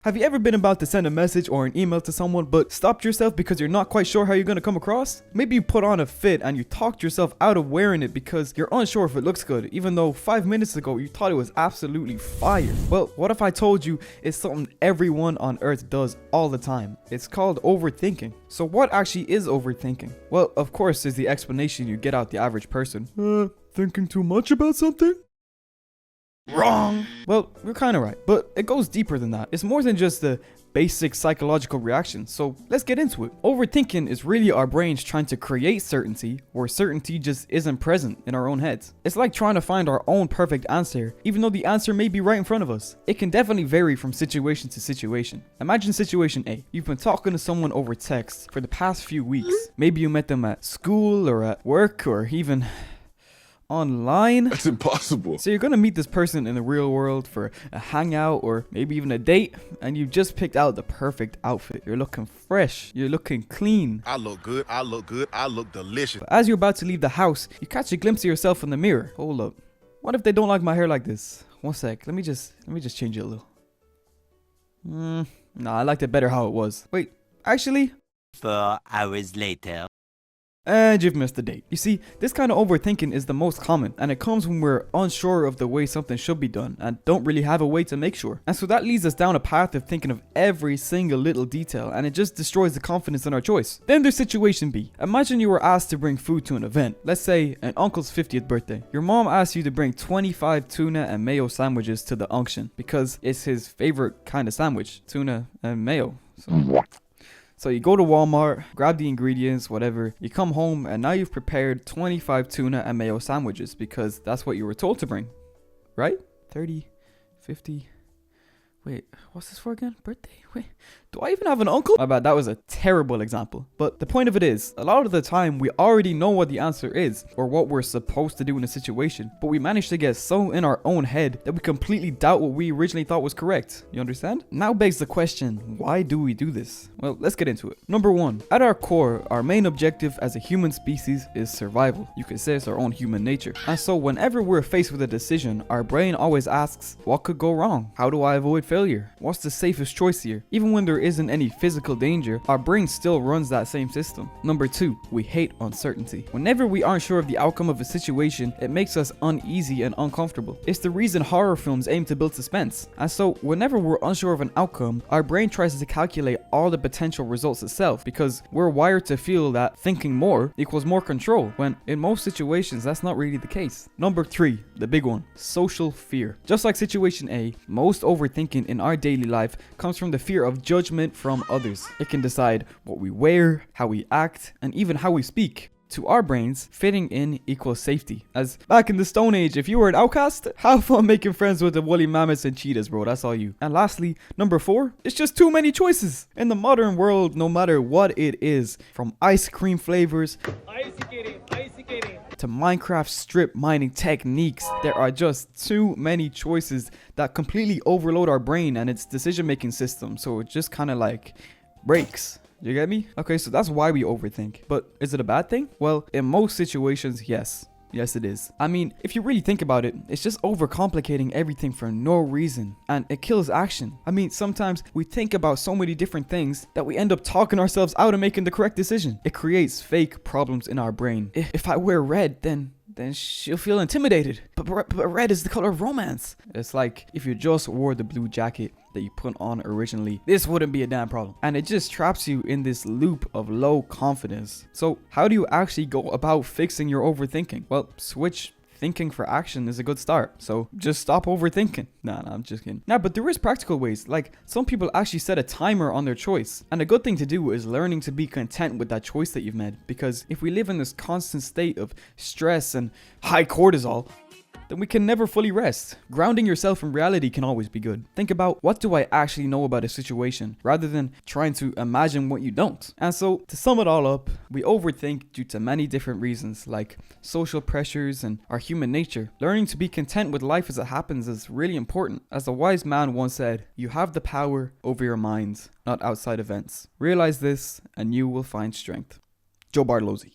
Have you ever been about to send a message or an email to someone but stopped yourself because you're not quite sure how you're going to come across? Maybe you put on a fit and you talked yourself out of wearing it because you're unsure if it looks good, even though 5 minutes ago you thought it was absolutely fire. Well, what if I told you it's something everyone on earth does all the time? It's called overthinking. So what actually is overthinking? Well, of course, there's the explanation you get out the average person. Thinking too much about something? Wrong. Well, you're kind of right, but it goes deeper than that. It's more than just the basic psychological reaction, so let's get into it. Overthinking is really our brains trying to create certainty where certainty just isn't present in our own heads. It's like trying to find our own perfect answer, even though the answer may be right in front of us. It can definitely vary from situation to situation. Imagine situation A. You've been talking to someone over text for the past few weeks. Maybe you met them at school or at work or even online. That's impossible. So you're gonna meet this person in the real world for a hangout or maybe even a date, and you just picked out the perfect outfit. You're looking fresh, you're looking clean. I look good, I look good, I look delicious. But as you're about to leave the house, you catch a glimpse of yourself in the mirror. Hold up. What if they don't like my hair like this? One sec. Let me just change it a little. Nah, I liked it better how it was. Wait, actually, 4 hours later. And you've missed the date. You see, this kind of overthinking is the most common, and it comes when we're unsure of the way something should be done and don't really have a way to make sure. And so that leads us down a path of thinking of every single little detail, and it just destroys the confidence in our choice. Then there's situation B. Imagine you were asked to bring food to an event. Let's say an uncle's 50th birthday. Your mom asked you to bring 25 tuna and mayo sandwiches to the unction because it's his favorite kind of sandwich, tuna and mayo. So you go to Walmart, grab the ingredients, whatever. You come home and now you've prepared 25 tuna and mayo sandwiches because that's what you were told to bring, right? 30, 50. Wait, what's this for again? Birthday? Wait, do I even have an uncle? My bad, that was a terrible example. But the point of it is, a lot of the time we already know what the answer is or what we're supposed to do in a situation, but we manage to get so in our own head that we completely doubt what we originally thought was correct. You understand? Now begs the question, why do we do this? Well, let's get into it. Number one, at our core, our main objective as a human species is survival. You could say it's our own human nature. And so whenever we're faced with a decision, our brain always asks, what could go wrong? How do I avoid failure? What's the safest choice here? Even when there isn't any physical danger, our brain still runs that same system. Number two, we hate uncertainty. Whenever we aren't sure of the outcome of a situation, it makes us uneasy and uncomfortable. It's the reason horror films aim to build suspense. And so whenever we're unsure of an outcome, our brain tries to calculate all the potential results itself because we're wired to feel that thinking more equals more control, when in most situations that's not really the case. Number three, the big one, social fear. Just like situation A, most overthinking in our daily life comes from the fear of judgment from others. It can decide what we wear, how we act, and even how we speak. To our brains, fitting in equals safety. As back in the Stone Age, if you were an outcast, have fun making friends with the woolly mammoths and cheetahs, bro. That's all you. And lastly, number four, it's just too many choices. In the modern world, no matter what it is, from ice cream flavors to Minecraft strip mining techniques, there are just too many choices that completely overload our brain and its decision-making system. So it just kind of like breaks. You get me? Okay, so that's why we overthink. But is it a bad thing? Well, in most situations, yes. Yes, it is. I mean, if you really think about it, it's just overcomplicating everything for no reason, and it kills action. I mean, sometimes we think about so many different things that we end up talking ourselves out of making the correct decision. It creates fake problems in our brain. If I wear red, then she'll feel intimidated. But red is the color of romance. It's like if you just wore the blue jacket that you put on originally, this wouldn't be a damn problem. And it just traps you in this loop of low confidence. So how do you actually go about fixing your overthinking? Well, switch thinking for action is a good start. So just stop overthinking. Nah, I'm just kidding. Nah, but there is practical ways. Like some people actually set a timer on their choice. And a good thing to do is learning to be content with that choice that you've made. Because if we live in this constant state of stress and high cortisol, then we can never fully rest. Grounding yourself in reality can always be good. Think about, what do I actually know about a situation, rather than trying to imagine what you don't. And so to sum it all up, we overthink due to many different reasons, like social pressures and our human nature. Learning to be content with life as it happens is really important. As a wise man once said, you have the power over your mind, not outside events. Realize this and you will find strength. Joe Bartolozzi.